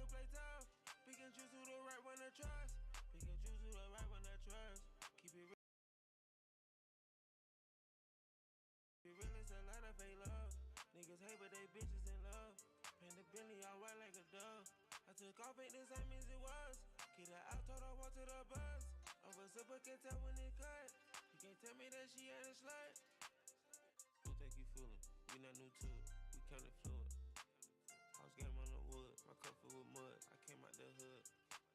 nigga play tough. Pick and choose who the right one to trust. Pick and choose who the right one to trust. Keep it real, it's a lot of fake love. Niggas hate but they bitches in love. Paint the Bentley all white like a dove. I took off, ain't the same as it was. Kid her out, told her walk to the bus. Over super can tell when it cut. You can't tell me that she ain't a slut. Who think you fooling? We not new to it. We kinda fluid. House game on the wood. My cup full with mud. I came out the hood.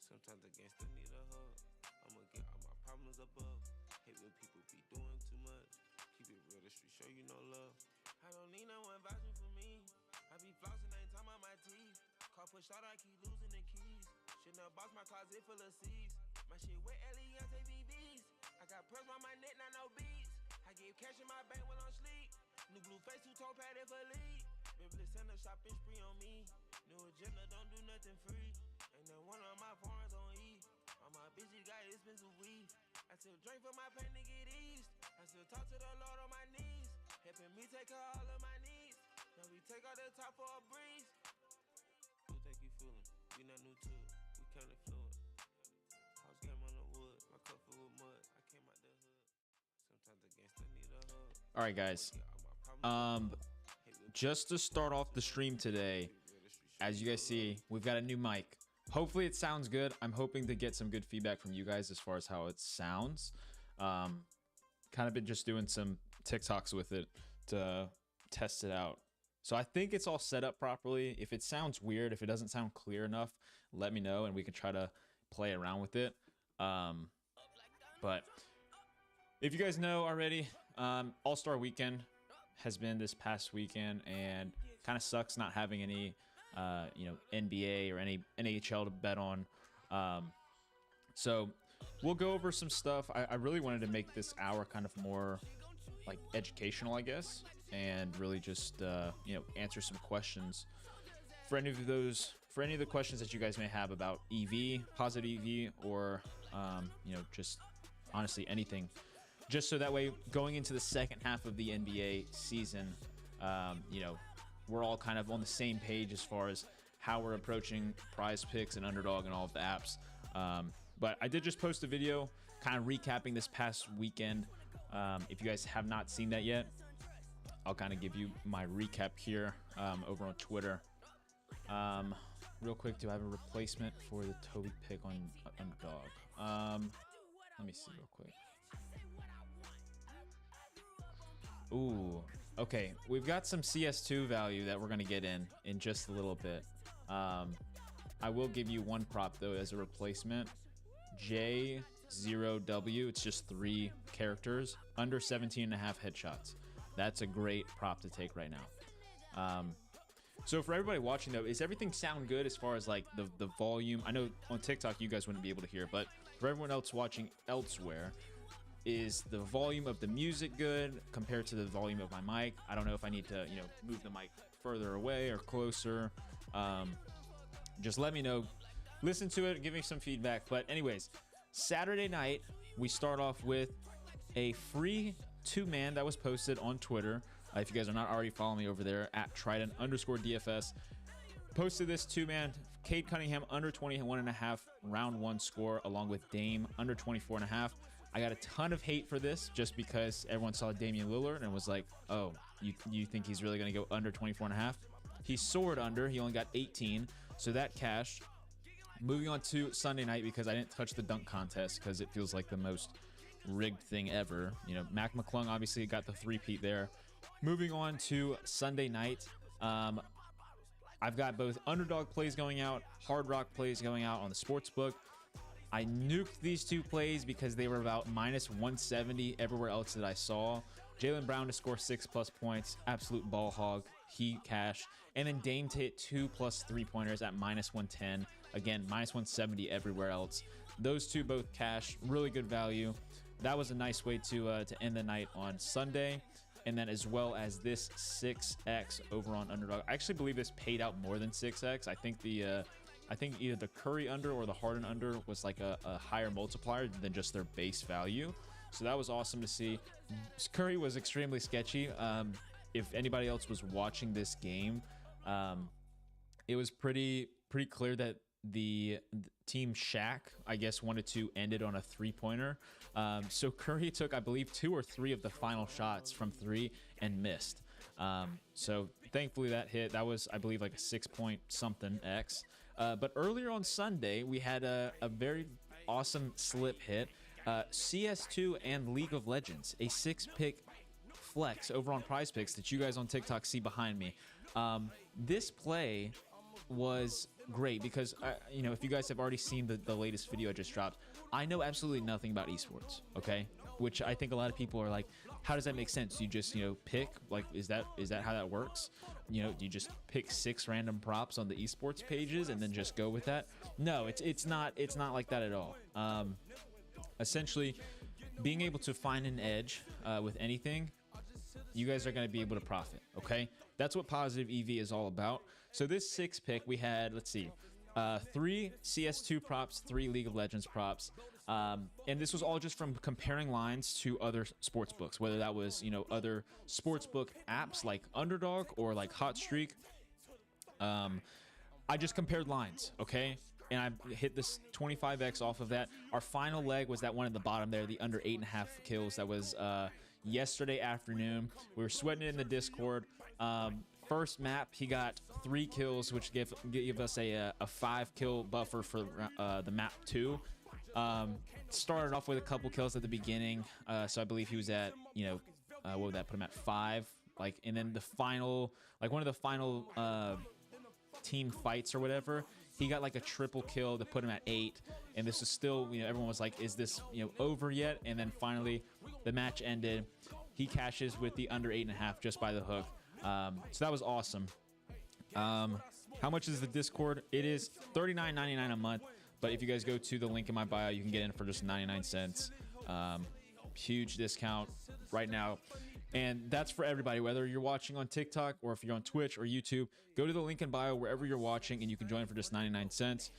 Sometimes the gangster need a hug. I'ma get all my problems above. Hate when people be doing too much. Keep it real, the street show you no love. I don't need no one vouching for me. I be flossing, ain't talking about my teeth. Car push out, I keep losing the keys. Shouldn't boss my closet full of C's. My shit wet, Eliante BBs. I got pearls on my neck, not no beats. I give cash in my bank while I'm sleep. New blue face, two-tone padded for lead. Beverly Center shopping spree on me. New agenda, don't do nothing free. Ain't that one of my foreigns on E. All my bitches got expensive weed. I still drink for my pain to get eased. I still talk to the Lord on my knees. Helping me take care of all of my needs. Now we take out the top for a breeze. Who think you fooling? We not new to it. We kinda fluid. House game on the wood. My cup full with mud. I came out the hood. Sometimes the gangster need a hug. All right, guys. Just to start off the stream today, as you guys see, we've got a new mic. Hopefully it sounds good. I'm hoping to get some good feedback from you guys as far as how it sounds. Kind of been just doing some TikToks with it to test it out. So I think it's all set up properly. If it sounds weird, if it doesn't sound clear enough, let me know and we can try to play around with it. But if you guys know already, All-Star Weekend has been this past weekend, and kind of sucks not having any, NBA or any NHL to bet on. So we'll go over some stuff. I really wanted to make this hour kind of more like educational, I guess, and really just answer some questions for any of the questions that you guys may have about EV, positive EV, or just honestly anything. Just so that way, going into the second half of the NBA season, we're all kind of on the same page as far as how we're approaching Prize Picks and Underdog and all of the apps. But I did just post a video kind of recapping this past weekend. If you guys have not seen that yet, I'll kind of give you my recap here over on Twitter. Real quick, do I have a replacement for the Toby pick on Underdog? Let me see real quick. Ooh, okay. We've got some CS2 value that we're going to get in just a little bit. I will give you one prop, though, as a replacement. J0W. It's just 3 characters. Under 17.5 headshots. That's a great prop to take right now. So for everybody watching, though, is everything sound good as far as like the volume? I know on TikTok you guys wouldn't be able to hear, but for everyone else watching elsewhere, is the volume of the music good compared to the volume of my mic? I don't know if I need to, move the mic further away or closer. Just let me know. Listen to it, give me some feedback. But anyways, Saturday night, we start off with a free 2-man that was posted on Twitter. If you guys are not already following me over there, at Trident_DFS. Posted this 2-man, Cade Cunningham under 21.5 round 1 score, along with Dame under 24.5. I got a ton of hate for this just because everyone saw Damian Lillard and was like, oh, you think he's really going to go under 24.5? He soared under. He only got 18, so that cashed. Moving on to Sunday night, because I didn't touch the dunk contest because it feels like the most rigged thing ever. Mac McClung obviously got the 3-peat there. Moving on to Sunday night, I've got both underdog plays going out, hard rock plays going out on the sportsbook. I nuked these 2 plays because they were about -170 everywhere else that I saw. Jaylen Brown to score 6+ points, absolute ball hog. He cashed. And then Dame to hit 2+ 3-pointers at -110. Again, -170 everywhere else. Those 2 both cash. Really good value. That was a nice way to end the night on Sunday. And then as well as this 6x over on Underdog. I actually believe this paid out more than 6x. I think either the Curry under or the Harden under was like a higher multiplier than just their base value. So that was awesome to see. Curry was extremely sketchy. If anybody else was watching this game, it was pretty pretty clear that the team Shaq, I guess, wanted to end it on a 3-pointer. So Curry took, I believe, 2 or 3 of the final shots from 3 and missed. So thankfully that hit. That was, I believe, like a 6-point something X. But earlier on Sunday, we had a very awesome slip hit. CS2 and League of Legends, a 6-pick flex over on Prize Picks that you guys on TikTok see behind me. This play was great because, you know, if you guys have already seen the latest video I just dropped, I know absolutely nothing about esports, okay? Which I think a lot of people are like, how does that make sense? You just, you know, pick, like, is that how that works? You know, do you just pick 6 random props on the esports pages and then just go with that? No, it's not like that at all. Essentially, being able to find an edge with anything, you guys are going to be able to profit, okay? That's what positive EV is all about. So this 6 pick, we had, let's see, 3 CS2 props, 3 League of Legends props. And this was all just from comparing lines to other sports books, whether that was, you know, other sports book apps like Underdog or like Hot Streak. I just compared lines, okay? And I hit this 25x off of that. Our final leg was that one at the bottom there, the under 8.5 kills. That was yesterday afternoon. We were sweating it in the Discord. First map, he got 3 kills, which give us a 5-kill buffer for the map 2. Started off with a couple kills at the beginning, so I believe he was at, you know, what would that put him at, 5? Like, and then the final, like one of the final team fights or whatever, he got like a triple kill to put him at 8. And this is still, you know, everyone was like, is this, you know, over yet? And then finally the match ended. He cashes with the under 8.5 just by the hook. So that was awesome. How much is the Discord? It is $39.99 a month. But if you guys go to the link in my bio, you can get in for just 99 cents. Huge discount right now. And that's for everybody, whether you're watching on TikTok or if you're on Twitch or YouTube, go to the link in bio wherever you're watching and you can join for just 99 cents.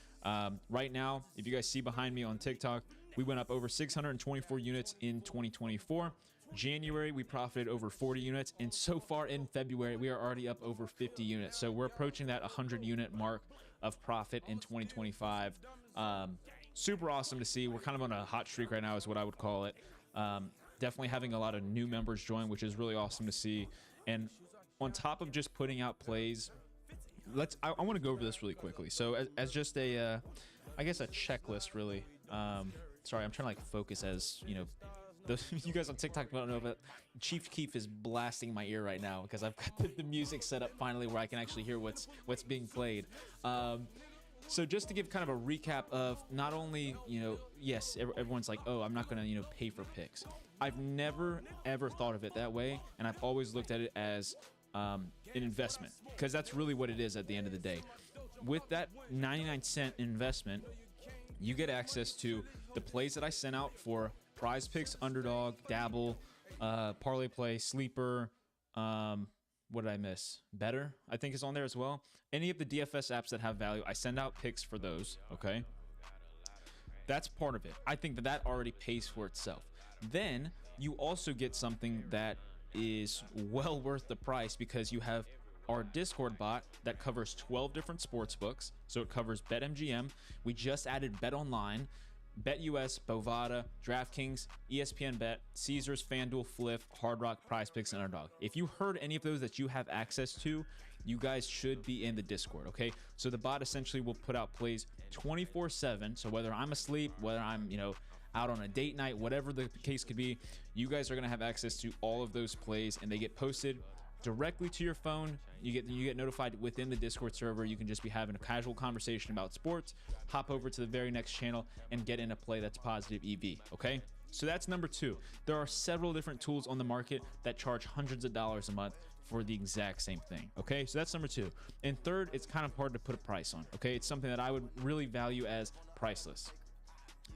Right now, if you guys see behind me on TikTok, we went up over 624 units in 2024. January, we profited over 40 units. And so far in February, we are already up over 50 units. So we're approaching that 100 unit mark of profit in 2025. Super awesome to see. We're kind of on a hot streak right now is what I would call it. Definitely having a lot of new members join, which is really awesome to see. And on top of just putting out plays, I want to go over this really quickly. So as just a, I guess a checklist really. Sorry, I'm trying to like focus as, you know, you guys on TikTok don't know, but Chief Keef is blasting my ear right now because I've got the music set up finally where I can actually hear what's being played. So just to give kind of a recap of not only, you know, yes, everyone's like, oh, I'm not going to, you know, pay for picks. I've never, ever thought of it that way. And I've always looked at it as an investment because that's really what it is at the end of the day. With that 99-cent investment, you get access to the plays that I sent out for Prize Picks, Underdog, Dabble, Parlay Play, Sleeper, what did I miss? Better, I think, is on there as well. Any of the DFS apps that have value, I send out picks for those, okay? That's part of it. I think that already pays for itself. Then you also get something that is well worth the price because you have our Discord bot that covers 12 different sports books. So it covers BetMGM. We just added BetOnline, BetUS, Bovada, DraftKings, ESPN Bet, Caesars, FanDuel, Fliff, Hard Rock, Prize Picks, and Underdog. If you heard any of those that you have access to, you guys should be in the Discord, okay? So the bot essentially will put out plays 24/7. So whether I'm asleep, whether I'm, you know, out on a date night, whatever the case could be, you guys are gonna have access to all of those plays, and they get posted directly to your phone. You get notified within the Discord server. You can just be having a casual conversation about sports, hop over to the very next channel and get in a play that's positive EV, okay? So that's number 2. There are several different tools on the market that charge hundreds of dollars a month for the exact same thing, okay? So that's number 2. And third, it's kind of hard to put a price on, okay? It's something that I would really value as priceless.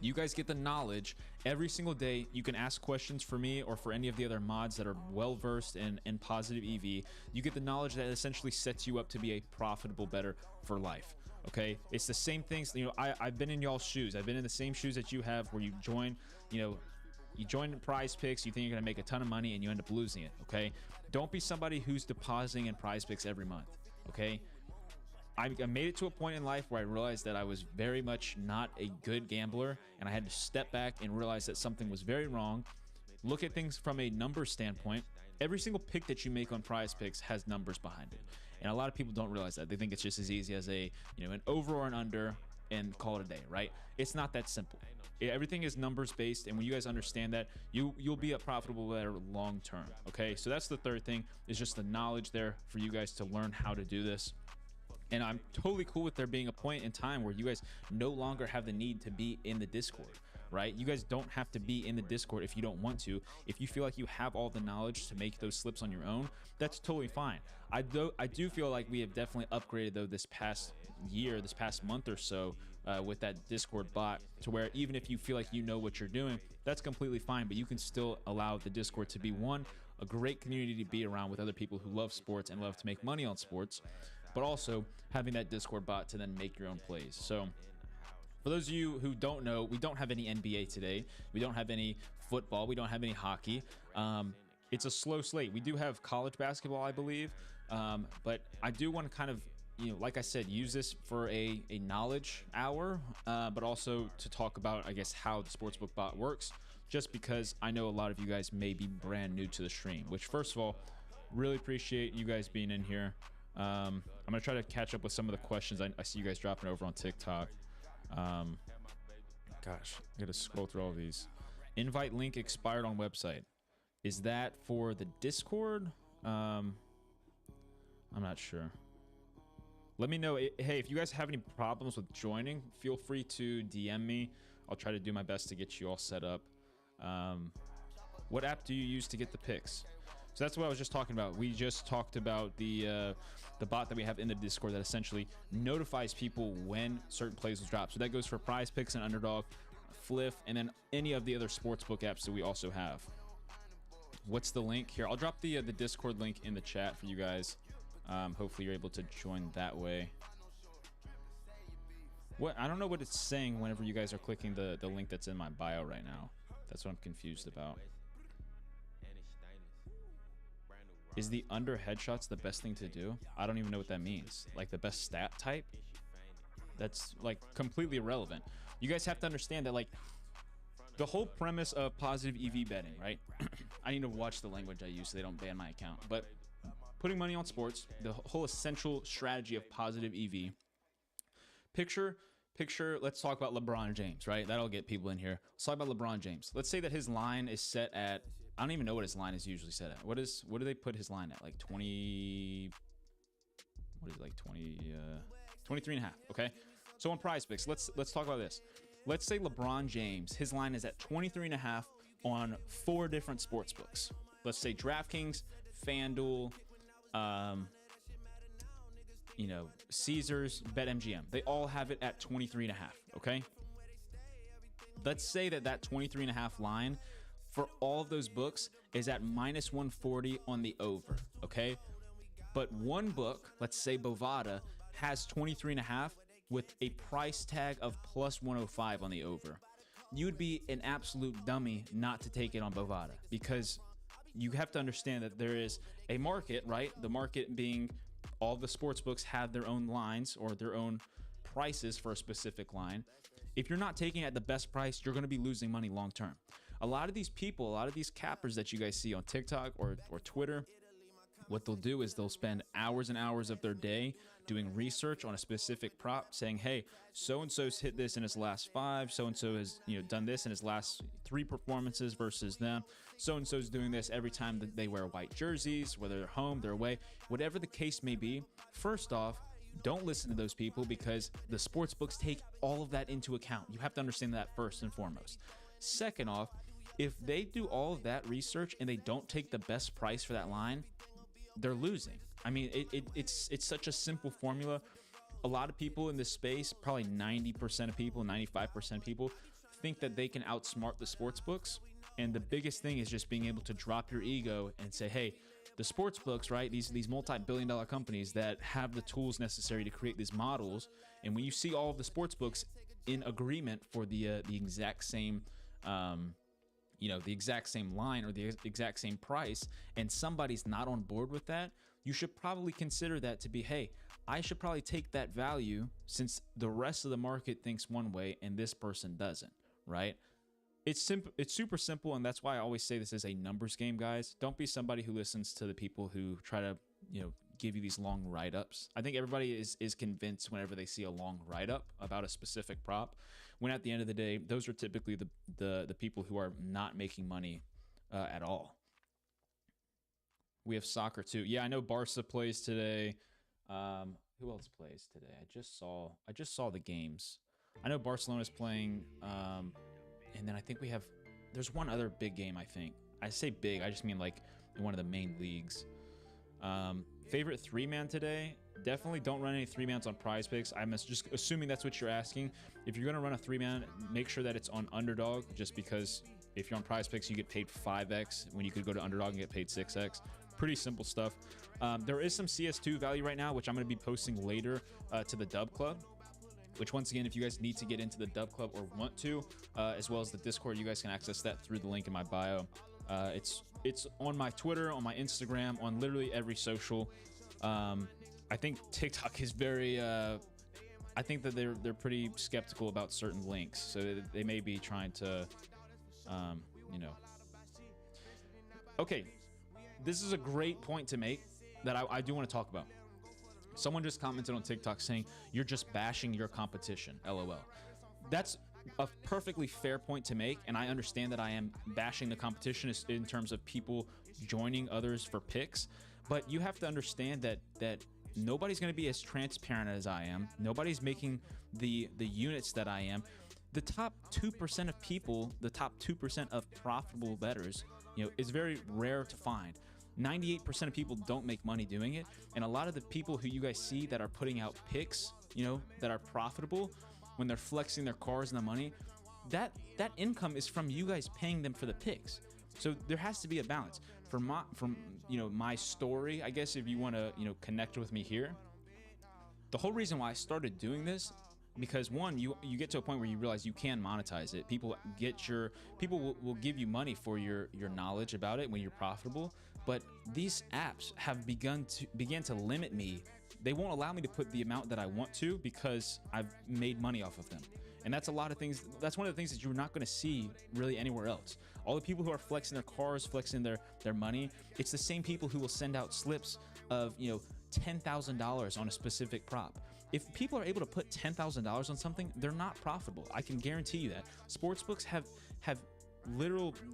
You guys get the knowledge every single day. You can ask questions for me or for any of the other mods that are well versed in positive EV. You get the knowledge that essentially sets you up to be a profitable better for life. Okay, it's the same things. You know, I've been in y'all's shoes. I've been in the same shoes that you have, where you join, you know, you join Prize Picks, you think you're gonna make a ton of money and you end up losing it. Okay, don't be somebody who's depositing in Prize Picks every month. Okay, I made it to a point in life where I realized that I was very much not a good gambler, and I had to step back and realize that something was very wrong. Look at things from a number standpoint. Every single pick that you make on Prize Picks has numbers behind it, and a lot of people don't realize that. They think it's just as easy as an over or an under and call it a day, right? It's not that simple. Everything is numbers based, and when you guys understand that, you'll be a profitable player long term. Okay, so that's the third thing, is just the knowledge there for you guys to learn how to do this. And I'm totally cool with there being a point in time where you guys no longer have the need to be in the Discord, right? You guys don't have to be in the Discord if you don't want to. If you feel like you have all the knowledge to make those slips on your own, that's totally fine. I do feel like we have definitely upgraded though this past year, this past month or so, with that Discord bot, to where even if you feel like you know what you're doing, that's completely fine, but you can still allow the Discord to be a great community to be around with other people who love sports and love to make money on sports, but also having that Discord bot to then make your own plays. So for those of you who don't know, we don't have any NBA today. We don't have any football. We don't have any hockey. It's a slow slate. We do have college basketball, I believe. But I do want to kind of, like I said, use this for a knowledge hour, but also to talk about, I guess, how the Sportsbook bot works, just because I know a lot of you guys may be brand new to the stream, which, first of all, really appreciate you guys being in here. I'm going to try to catch up with some of the questions I see you guys dropping over on TikTok. Gosh, I got to scroll through all of these. Invite link expired on website. Is that for the Discord? I'm not sure. Let me know. Hey, if you guys have any problems with joining, feel free to DM me. I'll try to do my best to get you all set up. What app do you use to get the picks? So that's what I was just talking about. We just talked about the bot that we have in the Discord that essentially notifies people when certain plays will drop. So that goes for Prize Picks and Underdog, Fliff, and then any of the other sportsbook apps that we also have. What's the link here? I'll drop the Discord link in the chat for you guys. Hopefully you're able to join that way. What, I don't know what it's saying whenever you guys are clicking the link that's in my bio right now. That's what I'm confused about. Is the under headshots the best thing to do? I don't even know what that means. Like the best stat type? That's like completely irrelevant. You guys have to understand that, like, the whole premise of positive EV betting, right? I need to watch the language I use so they don't ban my account. But putting money on sports, the whole essential strategy of positive EV. Picture, let's talk about LeBron James, right? That'll get people in here. Let's talk about LeBron James. Let's say that his line is set at, I don't even know what his line is usually set at. What do they put his line at? Like 20, what is it, like 23 and a half, okay? So on Prize Picks, let's talk about this. Let's say LeBron James, his line is at 23 and a half on 4 different sports books. Let's say DraftKings, FanDuel, Caesars, BetMGM. They all have it at 23 and a half, okay? Let's say that 23 and a half line for all of those books is at minus 140 on the over, okay? But one book, let's say Bovada, has 23 and a half with a price tag of plus 105 on the over. You would be an absolute dummy not to take it on Bovada, because you have to understand that there is a market, right? The market being all the sports books have their own lines or their own prices for a specific line. If you're not taking it at the best price, you're going to be losing money long term. A lot of these people, a lot of these cappers that you guys see on TikTok or Twitter, what they'll do is they'll spend hours and hours of their day doing research on a specific prop, saying, hey, so-and-so's hit this in his last 5, so-and-so has done this in his last 3 performances versus them, so-and-so's doing this every time that they wear white jerseys, whether they're home, they're away, whatever the case may be. First off, don't listen to those people, because the sports books take all of that into account. You have to understand that first and foremost. Second off, if they do all of that research and they don't take the best price for that line, they're losing. I mean, it's such a simple formula. A lot of people in this space, probably 90% of people, 95% of people, think that they can outsmart the sports books. And the biggest thing is just being able to drop your ego and say, hey, the sports books, right? These multi-billion-dollar companies that have the tools necessary to create these models. And when you see all of the sports books in agreement for the exact same the exact same line or the exact same price, and somebody's not on board with that, you should probably consider that to be, hey, I should probably take that value since the rest of the market thinks one way and this person doesn't, right? It's simple. It's super simple, and that's why I always say this is a numbers game, guys. Don't be somebody who listens to the people who try to, give you these long write-ups. I think everybody is convinced whenever they see a long write-up about a specific prop, when at the end of the day, those are typically the people who are not making money at all. We have soccer too. Yeah, I know Barca plays today. Who else plays today? I just saw the games. I know Barcelona's playing, and then I think there's one other big game. I think I say big, I just mean like in one of the main leagues. Favorite 3-man today? Definitely don't run any 3-mans on Prize Picks. I'm just assuming that's what you're asking. If you're gonna run a 3-man, make sure that it's on Underdog, just because if you're on Prize Picks, you get paid 5x when you could go to Underdog and get paid 6x. Pretty simple stuff. There is some CS2 value right now, which I'm going to be posting later to the Dub Club, which once again, if you guys need to get into the Dub Club or want to, as well as the Discord, you guys can access that through the link in my bio. It's on my Twitter, on my Instagram, on literally every social. I think TikTok is very I think that they're pretty skeptical about certain links, so they may be trying to okay, this is a great point to make that I do want to talk about. Someone just commented on TikTok saying you're just bashing your competition, LOL. That's a perfectly fair point to make, and I understand that I am bashing the competition in terms of people joining others for picks, but you have to understand that nobody's going to be as transparent as I am. Nobody's making the units that I am. The top 2% of people, the top 2% of profitable bettors, is very rare to find. 98% of people don't make money doing it, and a lot of the people who you guys see that are putting out picks, that are profitable, when they're flexing their cars and the money, that income is from you guys paying them for the picks. So there has to be a balance. From my story, I guess, if you want to connect with me here, the whole reason why I started doing this, because one, you get to a point where you realize you can monetize it. People will give you money for your knowledge about it when you're profitable. But these apps have began to limit me. They won't allow me to put the amount that I want to because I've made money off of them. And that's a lot of things. That's one of the things that you're not going to see really anywhere else. All the people who are flexing their cars, flexing their money, it's the same people who will send out slips of $10,000 on a specific prop. If people are able to put $10,000 on something, they're not profitable. I can guarantee you that. Sportsbooks have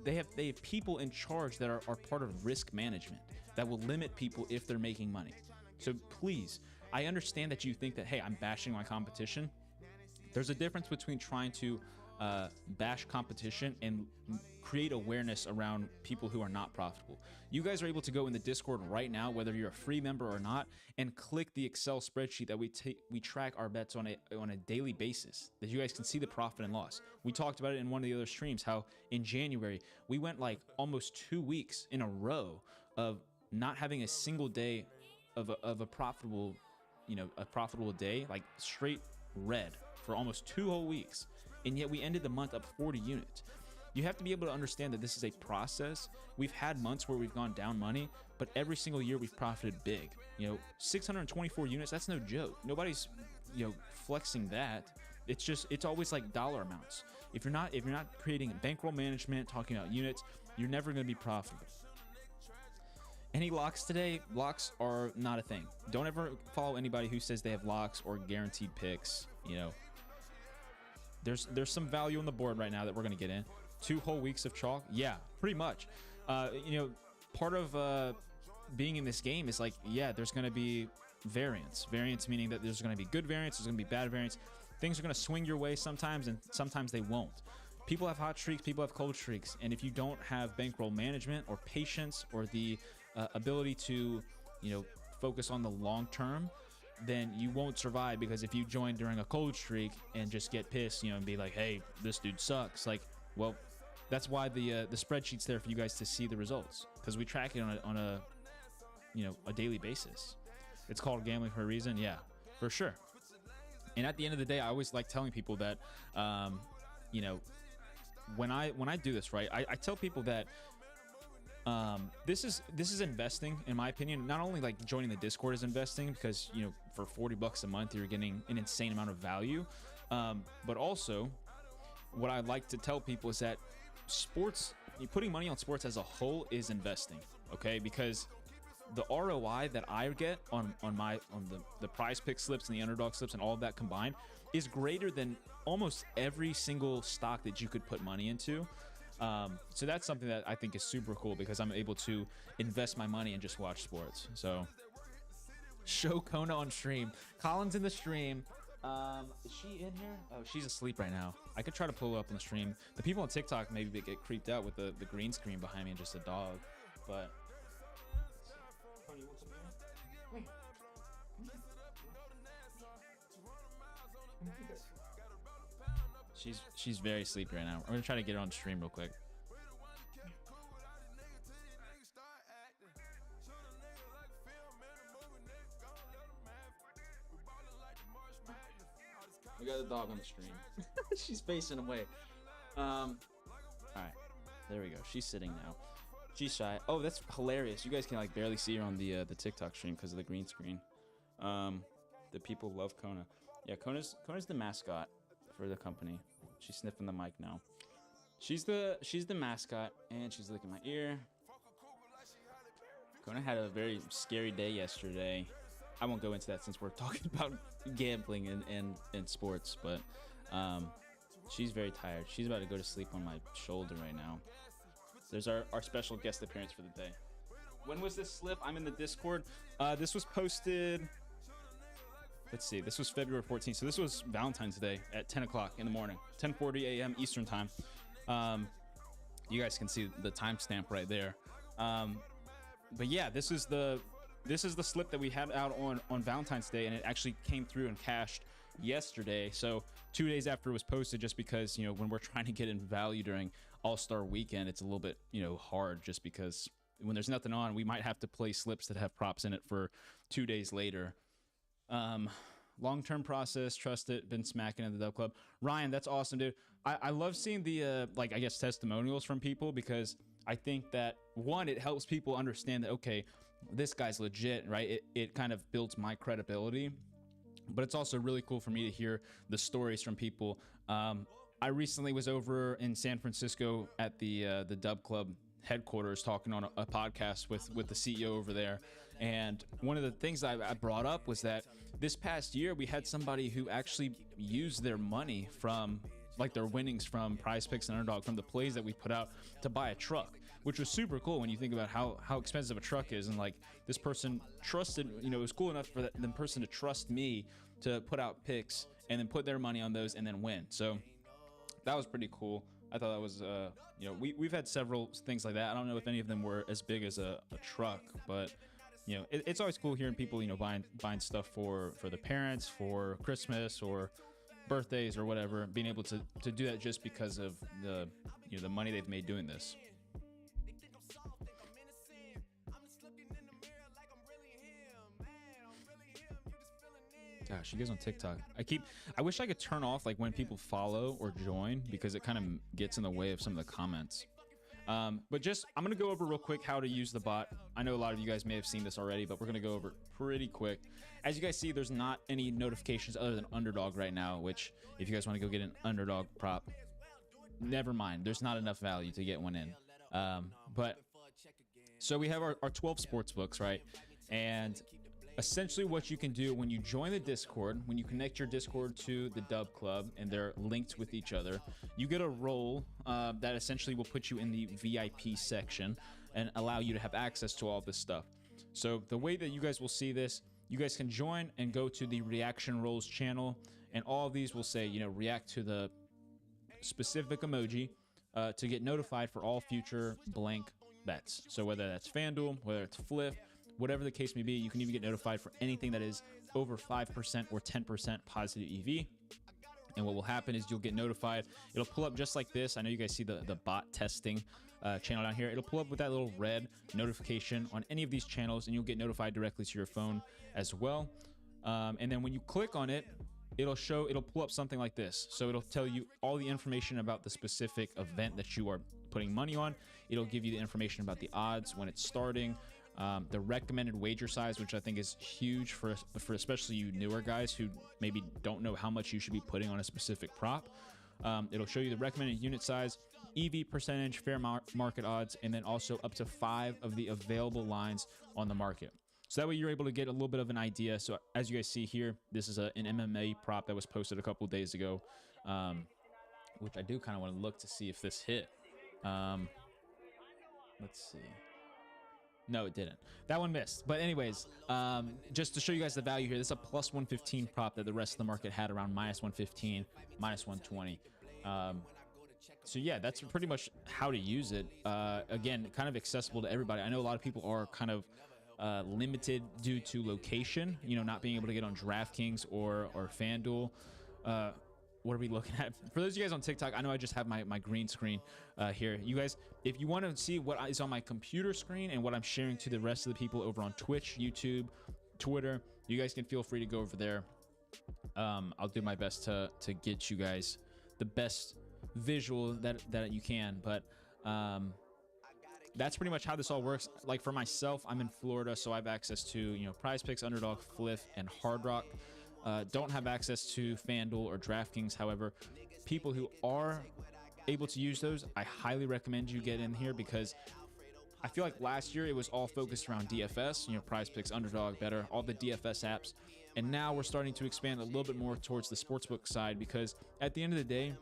they have people in charge that are part of risk management that will limit people if they're making money. So please, I understand that you think that, hey, I'm bashing my competition. There's a difference between trying to bash competition and create awareness around people who are not profitable. You guys are able to go in the Discord right now, whether you're a free member or not, and click the Excel spreadsheet that we track our bets on a daily basis, that you guys can see the profit and loss. We talked about it in one of the other streams, how in January we went like almost 2 weeks in a row of not having a single day of a profitable, a profitable day, like straight red for almost 2 whole weeks. And yet we ended the month up 40 units. You have to be able to understand that this is a process. We've had months where we've gone down money, but every single year we've profited big. 624 units, that's no joke. Nobody's, flexing that. It's always like dollar amounts. If you're not creating bankroll management, talking about units, you're never going to be profitable. Any locks today? Locks are not a thing. Don't ever follow anybody who says they have locks or guaranteed picks. There's some value on the board right now that we're going to get in. 2 whole weeks of chalk. Yeah, pretty much. Part of being in this game is like, yeah, there's going to be variance. Variance meaning that there's going to be good variance, there's going to be bad variance. Things are going to swing your way sometimes, and sometimes they won't. People have hot streaks, people have cold streaks, and if you don't have bankroll management or patience or the ability to, focus on the long term, then you won't survive. Because if you join during a cold streak and just get pissed, and be like, hey, this dude sucks, like, well, that's why the spreadsheet's there for you guys to see the results, because we track it on a daily basis. It's called gambling for a reason. Yeah, for sure. And at the end of the day, I always like telling people that, when I do this, right, I tell people that This is investing, in my opinion. Not only like joining the Discord is investing, because you know, for $40 a month you're getting an insane amount of value, but also what I like to tell people is that sports, putting money on sports as a whole is investing, okay? Because the ROI that I get on the prize pick slips and the underdog slips and all of that combined is greater than almost every single stock that you could put money into. So that's something that I think is super cool, because I'm able to invest my money and just watch sports. So show Kona on stream. Colin's in the stream. Is she in here? Oh, she's asleep right now. I could try to pull her up on the stream. The people on TikTok maybe get creeped out with the green screen behind me and just a dog, but she's very sleepy right now. I'm gonna try to get her on stream real quick. We got the dog on the stream. She's facing away. All right, there we go. She's sitting now. She's shy. Oh, that's hilarious. You guys can like barely see her on the TikTok stream because of the green screen. The people love Kona. Yeah, Kona's the mascot for the company. She's sniffing the mic now. She's the mascot, and she's licking my ear. Kona had a very scary day yesterday. I won't go into that since we're talking about gambling and sports, but she's very tired. She's about to go to sleep on my shoulder right now. There's our special guest appearance for the day. When was this slip? I'm in the Discord. This was posted, let's see, this was February 14th. So this was Valentine's Day at 10 o'clock in the morning, 10:40 a.m. Eastern time. You guys can see the timestamp right there. But yeah, this is the slip that we had out on Valentine's Day, and it actually came through and cashed yesterday. So 2 days after it was posted, just because, you know, when we're trying to get in value during All-Star weekend, it's a little bit, you know, hard, just because when there's nothing on, we might have to play slips that have props in it for 2 days later. Long-term process, trust it, been smacking at the Dub Club. Ryan, that's awesome, dude. I love seeing the like, I guess, testimonials from people, because I think that, one, it helps people understand that, okay, this guy's legit, right? It kind of builds my credibility, but it's also really cool for me to hear the stories from people. I recently was over in San Francisco at the Dub Club headquarters talking on a podcast with the CEO over there, and one of the things I brought up was that this past year we had somebody who actually used their money from, like, their winnings from Prize Picks and Underdog, from the plays that we put out, to buy a truck, which was super cool when you think about how expensive a truck is. And like, this person trusted, you know, it was cool enough for the person to trust me to put out picks and then put their money on those and then win. So that was pretty cool. I thought that was, you know, we've had several things like that. I don't know if any of them were as big as a truck, but you know, it's always cool hearing people, you know, buying stuff for the parents, for Christmas or birthdays or whatever, being able to do that just because of the, you know, the money they've made doing this. Gosh, you guys on TikTok, I wish I could turn off like when people follow or join, because it kind of gets in the way of some of the comments. But just, I'm gonna go over real quick how to use the bot. I know a lot of you guys may have seen this already, but we're gonna go over it pretty quick. As you guys see, there's not any notifications other than Underdog right now, which if you guys want to go get an Underdog prop, never mind, there's not enough value to get one in. But so we have our 12 sports books, right? And essentially what you can do when you join the Discord, when you connect your Discord to the Dub Club and they're linked with each other, you get a role that essentially will put you in the VIP section and allow you to have access to all this stuff. So the way that you guys will see this, you guys can join and go to the reaction roles channel, and all of these will say, you know, react to the specific emoji to get notified for all future blank bets. So whether that's FanDuel, whether it's Flip, whatever the case may be, you can even get notified for anything that is over 5% or 10% positive EV. And what will happen is you'll get notified. It'll pull up just like this. I know you guys see the bot testing channel down here. It'll pull up with that little red notification on any of these channels, and you'll get notified directly to your phone as well. And then when you click on it, it'll pull up something like this. So it'll tell you all the information about the specific event that you are putting money on. It'll give you the information about the odds when it's starting, the recommended wager size, which I think is huge for especially you newer guys who maybe don't know how much you should be putting on a specific prop. It'll show you the recommended unit size, EV percentage, fair market odds, and then also up to 5 of the available lines on the market. So that way you're able to get a little bit of an idea. So as you guys see here, this is an MMA prop that was posted a couple of days ago, which I do kind of want to look to see if this hit. Let's see. No, it didn't. That one missed. But anyways, just to show you guys the value here, this is a plus 115 prop that the rest of the market had around minus 115, minus 120. So yeah, that's pretty much how to use it. Again, kind of accessible to everybody. I know a lot of people are kind of limited due to location, you know, not being able to get on DraftKings or FanDuel. What are we looking at? For those of you guys on TikTok, I know I just have my green screen here. You guys, if you want to see what is on my computer screen and what I'm sharing to the rest of the people over on Twitch, YouTube, Twitter, you guys can feel free to go over there. I'll do my best to get you guys the best visual that you can. But that's pretty much how this all works. Like for myself, I'm in Florida, so I have access to, you know, Prize Picks, Underdog, Fliff, and Hard Rock. Don't have access to FanDuel or DraftKings. However, people who are able to use those, I highly recommend you get in here, because I feel like last year it was all focused around DFS, you know, Prize Picks, Underdog, Better, all the DFS apps. And now we're starting to expand a little bit more towards the sportsbook side, because at the end of the day,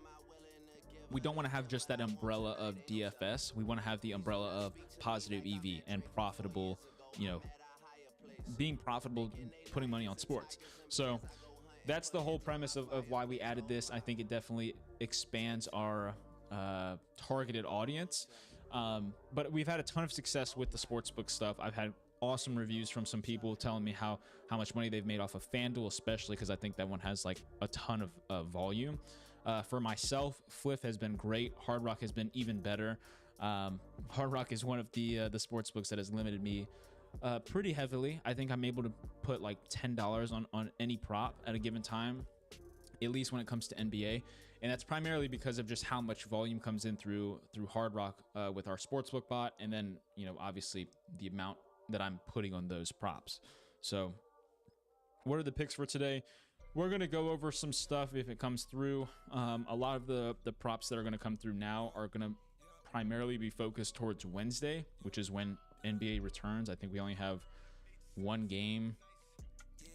we don't want to have just that umbrella of DFS. We want to have the umbrella of positive EV and profitable, you know, being profitable, putting money on sports. So that's the whole premise of why we added this. I think it definitely expands our targeted audience. But we've had a ton of success with the sportsbook stuff. I've had awesome reviews from some people telling me how much money they've made off of FanDuel, especially because I think that one has like a ton of volume. For myself, Fliff has been great. Hard Rock has been even better. Hard Rock is one of the sports books that has limited me pretty heavily. I think I'm able to put like $10 on any prop at a given time, at least when it comes to NBA. And that's primarily because of just how much volume comes in through Hard Rock with our sportsbook bot, and then, you know, obviously the amount that I'm putting on those props. So what are the picks for today? We're going to go over some stuff if it comes through. A lot of the props that are going to come through now are going to primarily be focused towards Wednesday, which is when NBA returns. I think we only have one game.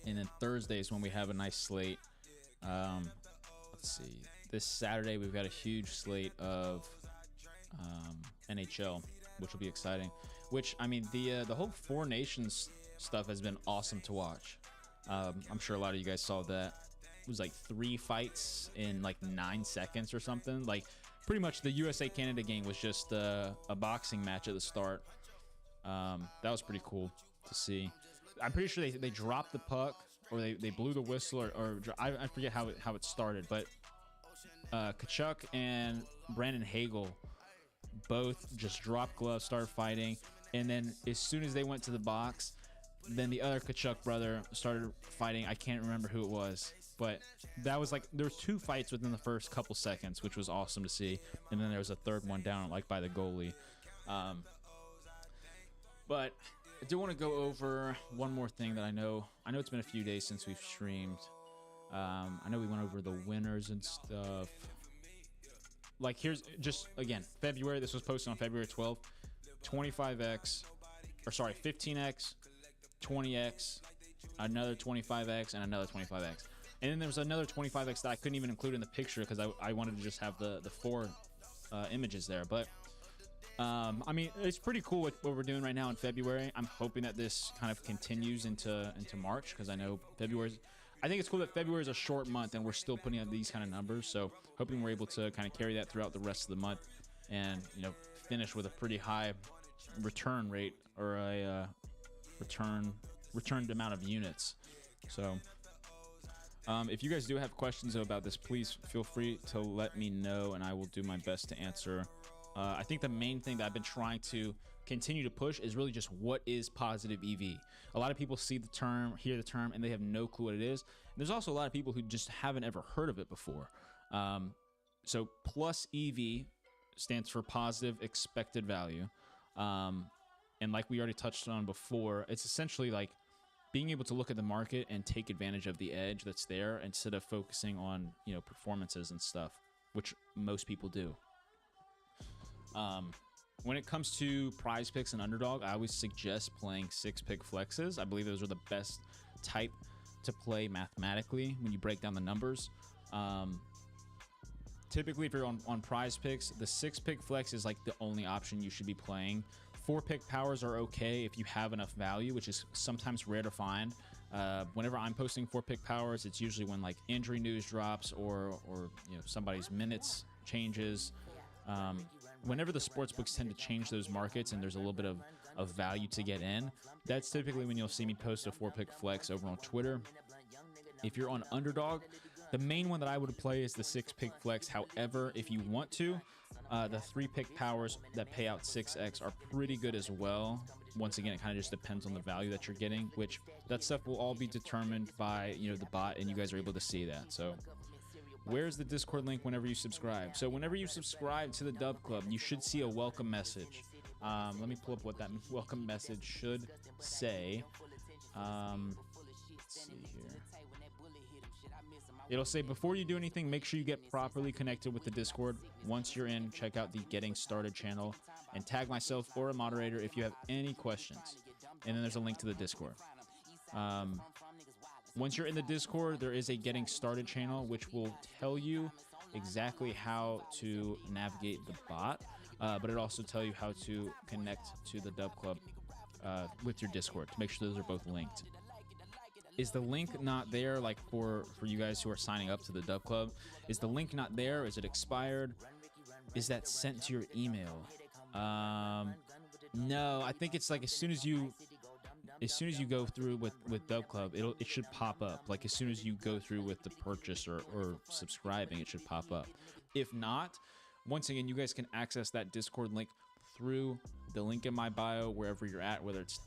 And then Thursday is when we have a nice slate. Let's see. This Saturday, we've got a huge slate of NHL, which will be exciting. Which, I mean, the whole Four Nations stuff has been awesome to watch. I'm sure a lot of you guys saw that. It was like 3 fights in like 9 seconds or something. Like pretty much the USA-Canada game was just a boxing match at the start. That was pretty cool to see. I'm pretty sure they dropped the puck, or they blew the whistle, or I forget how it started. But Tkachuk and Brandon Hagel both just dropped gloves, started fighting. And then as soon as they went to the box, then the other Tkachuk brother started fighting. I can't remember who it was, but that was like, there was 2 fights within the first couple seconds, which was awesome to see. And then there was a third one down, like by the goalie. But I do want to go over one more thing that I know it's been a few days since we've streamed. I know we went over the winners and stuff. Like here's just, again, February, this was posted on February 12th, 25x, or sorry, 15x, 20x, another 25x, and another 25x. And then there was another 25x that I couldn't even include in the picture because I wanted to just have the 4 images there. But I mean, it's pretty cool what we're doing right now in February. I'm hoping that this kind of continues into March, because I know I think it's cool that February is a short month and we're still putting out these kind of numbers. So hoping we're able to kind of carry that throughout the rest of the month, and, you know, finish with a pretty high return rate, or a returned amount of units. So if you guys do have questions about this, please feel free to let me know, and I will do my best to answer. I think the main thing that I've been trying to continue to push is really just what is positive EV. A lot of people see the term, hear the term, and they have no clue what it is. And there's also a lot of people who just haven't ever heard of it before. So plus EV stands for positive expected value. And like we already touched on before, it's essentially like being able to look at the market and take advantage of the edge that's there instead of focusing on, you know, performances and stuff, which most people do. When it comes to prize picks and underdog, I always suggest playing 6-pick flexes. I believe those are the best type to play mathematically when you break down the numbers. Typically, if you're on prize picks, the 6-pick flex is like the only option you should be playing. 4-pick powers are okay if you have enough value, which is sometimes rare to find. Whenever I'm posting 4-pick powers, it's usually when like injury news drops or you know, somebody's minutes changes. Whenever the sports books tend to change those markets and there's a little bit of value to get in, that's typically when you'll see me post a 4-pick flex over on Twitter. If you're on underdog, the main one that I would play is the 6-pick flex. However, if you want to, the 3-pick powers that pay out 6x are pretty good as well. Once again, it kind of just depends on the value that you're getting, which that stuff will all be determined by, you know, the bot, and you guys are able to see that. So where's the Discord link whenever you subscribe? So whenever you subscribe to the Dub Club, you should see a welcome message. Let me pull up what that welcome message should say. Let's see here. It'll say, before you do anything, make sure you get properly connected with the Discord. Once you're in, check out the Getting Started channel and tag myself or a moderator if you have any questions. And then there's a link to the Discord. Once you're in the Discord, there is a Getting Started channel, which will tell you exactly how to navigate the bot, but it also tell you how to connect to the Dub Club with your Discord to make sure those are both linked. Is the link not there, like for you guys who are signing up to the Dub Club? Is the link not there? Is it expired? Is that sent to your email? No, I think it's like as soon as you go through with Dub Club, it should pop up. Like as soon as you go through with the purchase or subscribing, it should pop up. If not, once again, you guys can access that Discord link through the link in my bio, wherever you're at, whether it's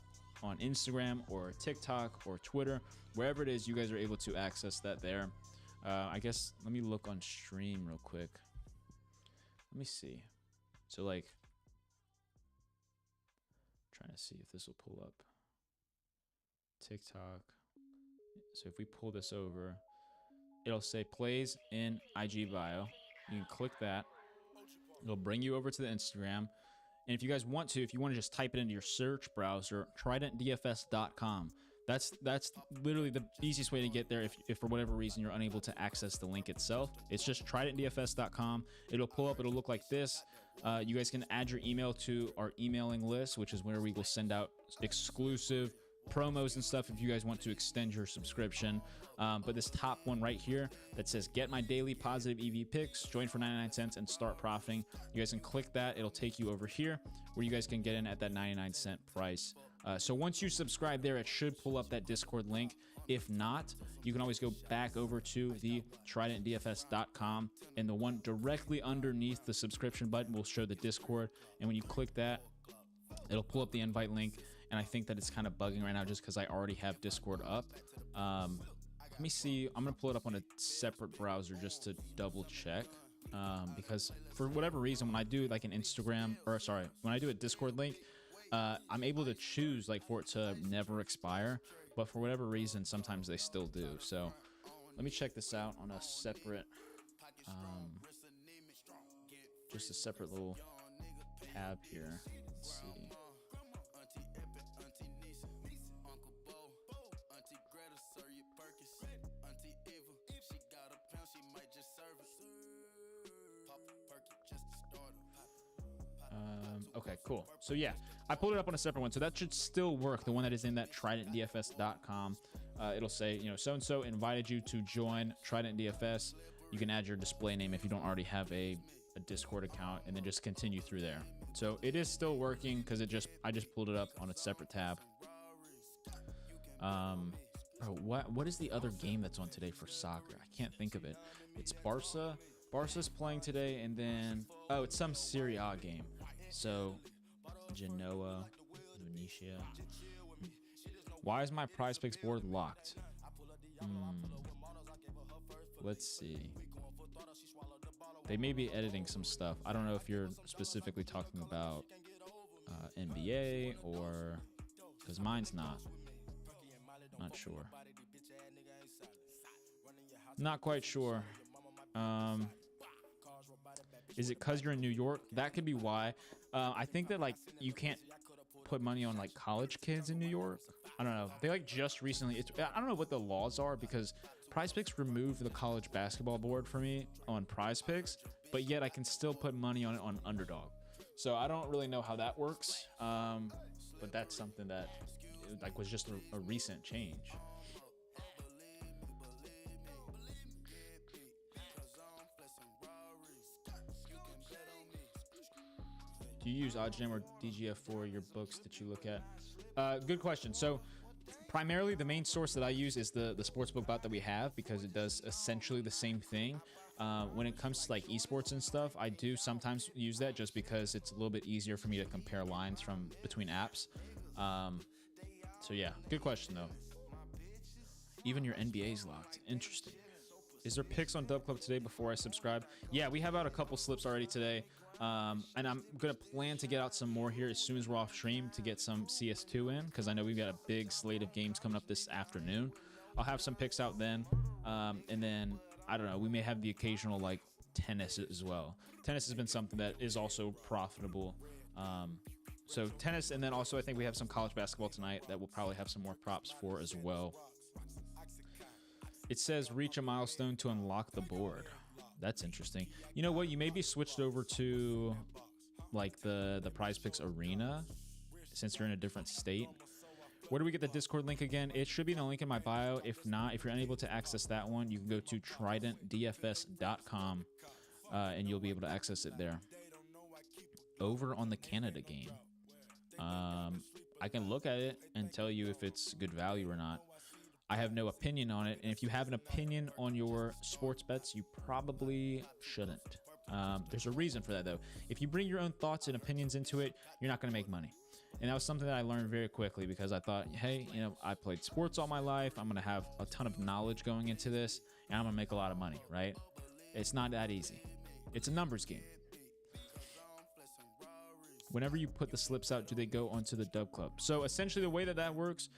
on Instagram or TikTok or Twitter, wherever it is, you guys are able to access that there. I guess let me look on stream real quick. Let me see. So like, trying to see if this will pull up. TikTok. So if we pull this over, it'll say plays in IG bio. You can click that. It'll bring you over to the Instagram. And if you guys want to, if you want to just type it into your search browser, tridentdfs.com. That's literally the easiest way to get there if for whatever reason you're unable to access the link itself. It's just tridentdfs.com. It'll pull up, it'll look like this. You guys can add your email to our emailing list, which is where we will send out exclusive promos and stuff if you guys want to extend your subscription. But this top one right here that says get my daily positive EV picks, join for 99 cents and start profiting, you guys can click that. It'll take you over here where you guys can get in at that 99-cent price. So once you subscribe there, it should pull up that Discord link. If not, you can always go back over to the tridentdfs.com, and the one directly underneath the subscription button will show the Discord, and when you click that, it'll pull up the invite link. And I think that it's kind of bugging right now just because I already have Discord up. Let me see. I'm going to pull it up on a separate browser just to double check. Because for whatever reason, when I do like an Instagram, or sorry, when I do a Discord link, I'm able to choose like for it to never expire. But for whatever reason, sometimes they still do. So let me check this out on a separate, just a separate little tab here. Let's see. Okay, cool. So yeah, I pulled it up on a separate one, so that should still work. The one that is in that tridentdfs.com. It'll say, you know, so-and-so invited you to join Trident DFS. You can add your display name if you don't already have a Discord account, and then just continue through there. So it is still working because I just pulled it up on a separate tab. What is the other game that's on today for soccer? I can't think of it. It's Barca. Barca's playing today, and then it's some Serie A game. So Genoa, Venetia. Why is my prize picks board locked? Let's see. They may be editing some stuff. I don't know if you're specifically talking about NBA or because mine's not. Not sure. Not quite sure. Is it because you're in New York? That could be why. I think that like you can't put money on like college kids in New York. I don't know. They like just recently. I don't know what the laws are because Prize Picks removed the college basketball board for me on Prize Picks, but yet I can still put money on it on Underdog. So I don't really know how that works. But that's something that like was just a recent change. Do you use OddsJam or DGF for your books that you look at? Good question. So primarily the main source that I use is the sportsbook bot that we have because it does essentially the same thing. When it comes to like esports and stuff, I do sometimes use that just because it's a little bit easier for me to compare lines from between apps. So yeah, good question though. Even your NBA's locked. Interesting. Is there picks on Dub Club today before I subscribe? Yeah, we have out a couple slips already today. And I'm gonna plan to get out some more here as soon as we're off stream to get some CS2 in because I know we've got a big slate of games coming up this afternoon. I'll have some picks out then, and then I don't know, we may have the occasional like tennis as well. Tennis has been something that is also profitable. So tennis, and then also I think we have some college basketball tonight that we'll probably have some more props for as well. It says reach a milestone to unlock the board. That's interesting. You know what? You may be switched over to like the Prize Picks arena since you're in a different state. Where do we get the Discord link again? It should be in the link in my bio. If not, if you're unable to access that one, you can go to tridentdfs.com and you'll be able to access it there. Over on the Canada game. I can look at it and tell you if it's good value or not. I have no opinion on it, and if you have an opinion on your sports bets, you probably shouldn't. There's a reason for that, though. If you bring your own thoughts and opinions into it, you're not going to make money. And that was something that I learned very quickly because I thought, hey, you know, I played sports all my life. I'm going to have a ton of knowledge going into this, and I'm going to make a lot of money, right? It's not that easy. It's a numbers game. Whenever you put the slips out, do they go onto the Dub Club? So essentially the way that that works,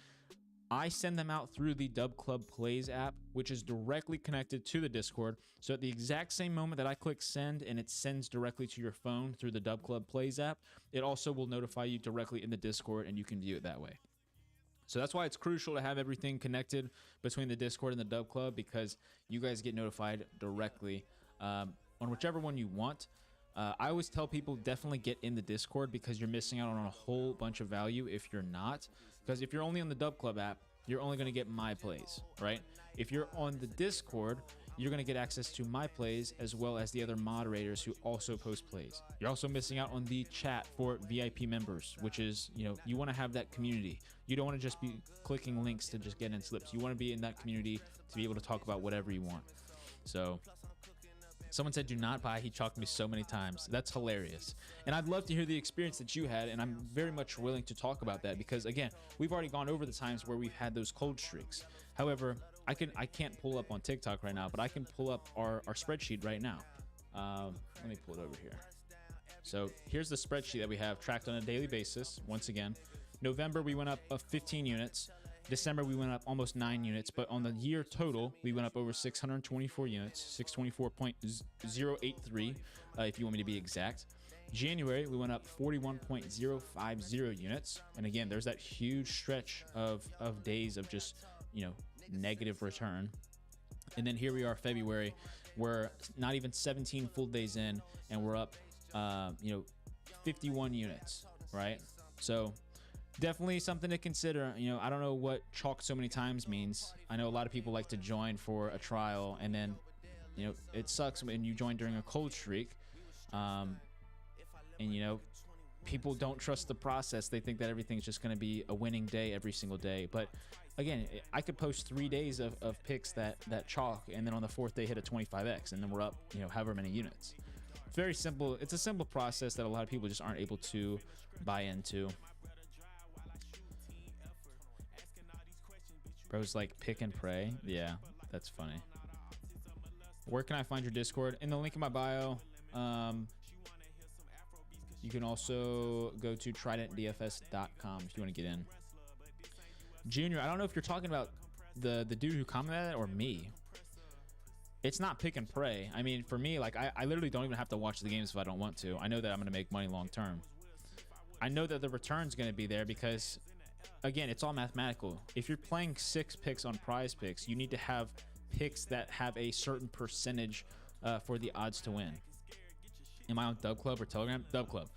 I send them out through the Dub Club Plays app, which is directly connected to the Discord. So at the exact same moment that I click send and it sends directly to your phone through the Dub Club Plays app, it also will notify you directly in the Discord and you can view it that way. So that's why it's crucial to have everything connected between the Discord and the Dub Club because you guys get notified directly on whichever one you want. I always tell people definitely get in the Discord because you're missing out on a whole bunch of value if you're not. Because if you're only on the Dub Club app, you're only going to get my plays, right? If you're on the Discord, you're going to get access to my plays as well as the other moderators who also post plays. You're also missing out on the chat for VIP members, which is, you know, you want to have that community. You don't want to just be clicking links to just get in slips. You want to be in that community to be able to talk about whatever you want. So someone said, do not buy. He chalked me so many times. That's hilarious. And I'd love to hear the experience that you had. And I'm very much willing to talk about that because, again, we've already gone over the times where we've had those cold streaks. However, I can't pull up on TikTok right now, but I can pull up our spreadsheet right now. Let me pull it over here. So here's the spreadsheet that we have tracked on a daily basis. Once again, November, we went up 15 units. December, we went up almost 9 units, but on the year total, we went up over 624 units, 624.083, if you want me to be exact. January, we went up 41.050 units. And again, there's that huge stretch of days of just, you know, negative return. And then here we are, February, we're not even 17 full days in, and we're up, 51 units, right? So definitely something to consider. You know, I don't know what chalk so many times means. I know a lot of people like to join for a trial, and then, you know, it sucks when you join during a cold streak. And, you know, people don't trust the process. They think that everything's just going to be a winning day every single day. But again, I could post 3 days of picks that chalk, and then on the 4th day hit a 25x, and then we're up, you know, however many units. It's very simple. It's a simple process that a lot of people just aren't able to buy into. Bro's like pick and pray. Yeah, that's funny. Where can I find your Discord? In the link in my bio. You can also go to tridentdfs.com if you want to get in. Junior, I don't know if you're talking about the dude who commented or me. It's not pick and pray. I mean, for me, like I literally don't even have to watch the games if I don't want to. I know that I'm going to make money long term. I know that the return's going to be there because, again, it's all mathematical. If you're playing 6 picks on Prize Picks, you need to have picks that have a certain percentage for the odds to win. Am I on Dub Club or Telegram? Dub Club.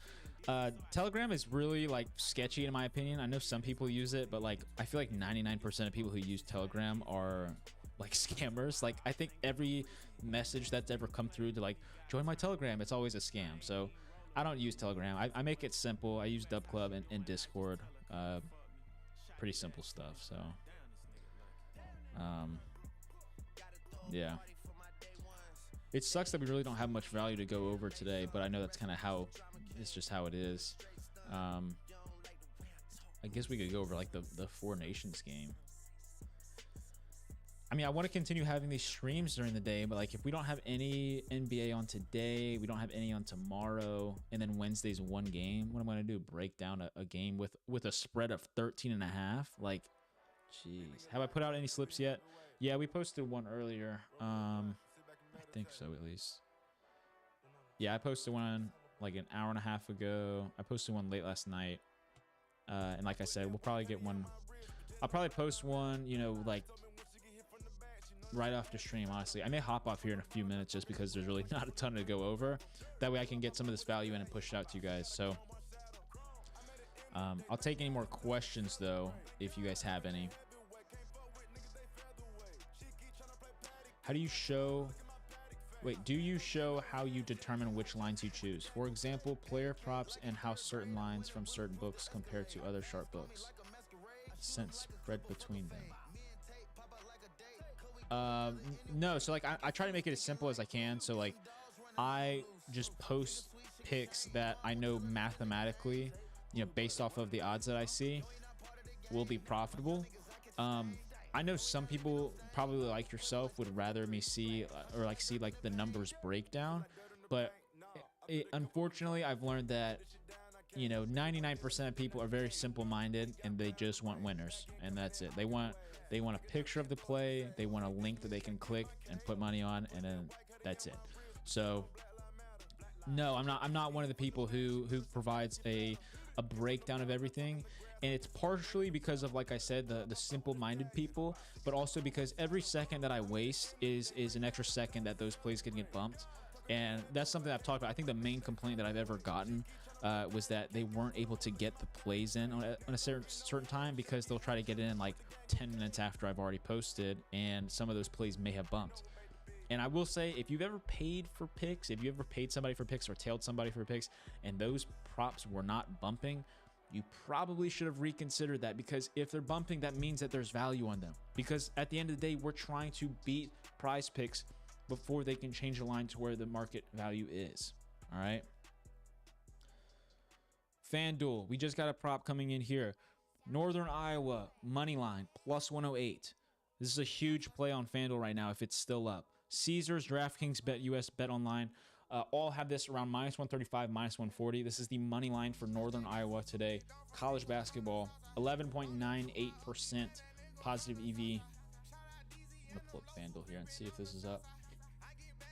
Telegram is really like sketchy in my opinion. I know some people use it, but like I feel like 99% of people who use Telegram are like scammers. Like I think every message that's ever come through to like join my Telegram, it's always a scam. So I don't use Telegram. I make it simple. I use Dub Club and Discord. Pretty simple stuff. So yeah. It sucks that we really don't have much value to go over today, but I know that's kind of how it's just how it is. I guess we could go over like the Four Nations game. I mean, I want to continue having these streams during the day, but like if we don't have any NBA on today, we don't have any on tomorrow, and then Wednesday's one game, what am I going to do? Break down a game with a spread of 13.5? Like, jeez. Have I put out any slips yet? Yeah, we posted one earlier. I think so, at least. Yeah, I posted one like an hour and a half ago. I posted one late last night. And like I said, we'll probably get one. I'll probably post one, you know, like right off the stream, honestly. I may hop off here in a few minutes just because there's really not a ton to go over. That way I can get some of this value in and push it out to you guys. So I'll take any more questions, though, if you guys have any. How do you show... Wait, do you show how you determine which lines you choose? For example, player props and how certain lines from certain books compare to other sharp books. Sense spread between them. No, so like I try to make it as simple as I can. So like I just post picks that I know mathematically, you know, based off of the odds that I see, will be profitable. I know some people probably like yourself would rather me see or like see like the numbers breakdown, but unfortunately I've learned that, you know, 99% of people are very simple-minded and they just want winners, and that's it. They want a picture of the play, they want a link that they can click and put money on, and then that's it. So no, I'm not one of the people who provides a breakdown of everything. And it's partially because of, like I said, the simple-minded people, but also because every second that I waste is an extra second that those plays can get bumped. And that's something I've talked about. I think the main complaint that I've ever gotten was that they weren't able to get the plays in on a certain time because they'll try to get it in like 10 minutes after I've already posted, and some of those plays may have bumped. And I will say, if you've ever paid for picks, if you ever paid somebody for picks or tailed somebody for picks, and those props were not bumping, you probably should have reconsidered that, because if they're bumping, that means that there's value on them. Because at the end of the day, we're trying to beat Prize Picks before they can change the line to where the market value is. All right. FanDuel, we just got a prop coming in here. Northern Iowa money line plus 108. This is a huge play on FanDuel right now if it's still up. Caesars, DraftKings, BetUS, BetOnline. All have this around minus 135, minus 140. This is the money line for Northern Iowa today. College basketball, 11.98% positive EV. I'm going to pull up FanDuel here and see if this is up.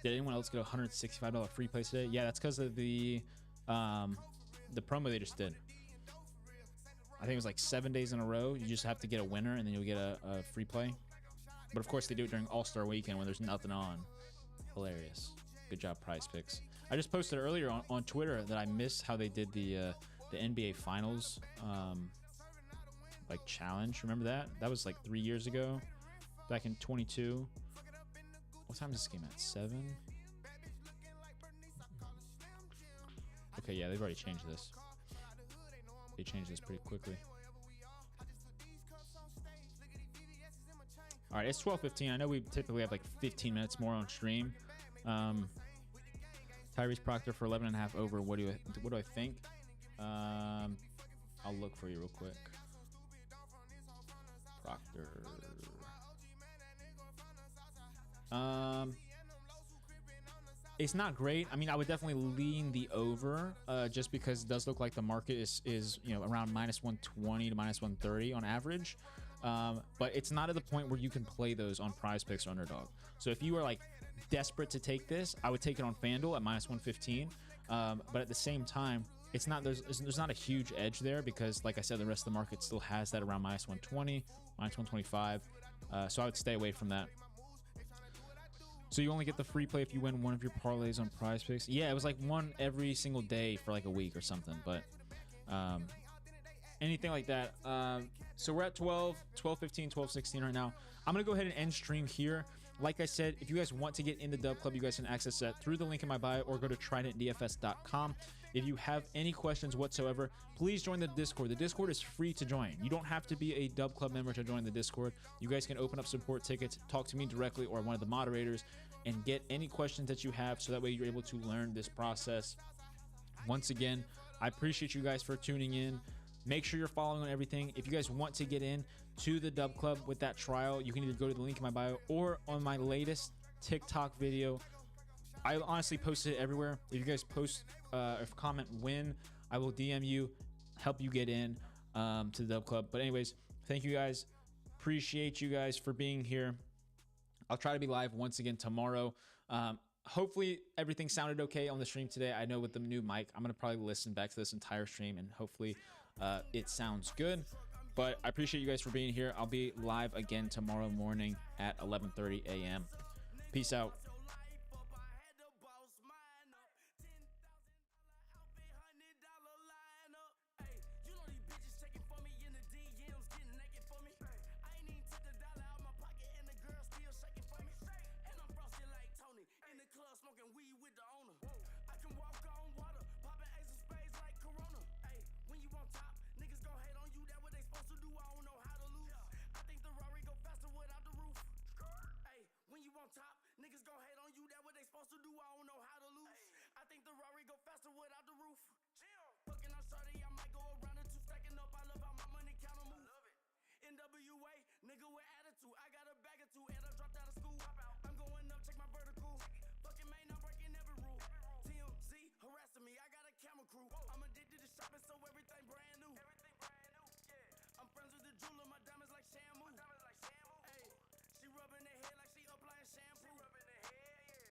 Did anyone else get a $165 free play today? Yeah, that's because of the promo they just did. I think it was like 7 days in a row. You just have to get a winner and then you'll get a free play. But of course, they do it during All-Star Weekend when there's nothing on. Hilarious. Good job, Prize Picks. I just posted earlier on Twitter that I missed how they did the NBA Finals like challenge. Remember that? That was like 3 years ago, back in 22. What time is this game at? 7? Okay, yeah, they've already changed this. They changed this pretty quickly. All right, it's 12:15. I know we typically have like 15 minutes more on stream. Tyrese Proctor for 11.5 over. What do I think? I'll look for you real quick. Proctor. It's not great. I mean, I would definitely lean the over, just because it does look like the market is you know, around minus 120 to minus 130 on average. But it's not at the point where you can play those on Prize Picks or Underdog. So if you are like desperate to take this, I would take it on FanDuel at minus 115. But at the same time, it's not, there's not a huge edge there, because like I said, the rest of the market still has that around minus 120, minus 125. So I would stay away from that. So you only get the free play if you win one of your parlays on Prize Picks. Yeah, it was like one every single day for like a week or something. But anything like that. So we're at 12, 15, 12, 16 right now. I'm going to go ahead and end stream here. Like I said, if you guys want to get in the Dub Club, you guys can access that through the link in my bio or go to tridentdfs.com. If you have any questions whatsoever, please join the Discord. The Discord is free to join. You don't have to be a Dub Club member to join the Discord. You guys can open up support tickets, talk to me directly or one of the moderators, and get any questions that you have, so that way you're able to learn this process. Once again, I appreciate you guys for tuning in. Make sure you're following on everything. If you guys want to get in to the Dub Club with that trial, you can either go to the link in my bio or on my latest TikTok video. I honestly posted it everywhere. If you guys post if comment win, I will DM you, help you get in to the Dub Club. But anyways, thank you guys. Appreciate you guys for being here. I'll try to be live once again tomorrow. Hopefully everything sounded okay on the stream today. I know with the new mic, I'm going to probably listen back to this entire stream and hopefully it sounds good. But I appreciate you guys for being here. I'll be live again tomorrow morning at 11:30 a.m. Peace out. Niggas gon' hate on you, that what they supposed to do, I don't know how to lose. I think the Rari go faster without the roof. Fucking on shorty, I might go around the two stacking up. I love how my money counter move. NWA, nigga with attitude, I got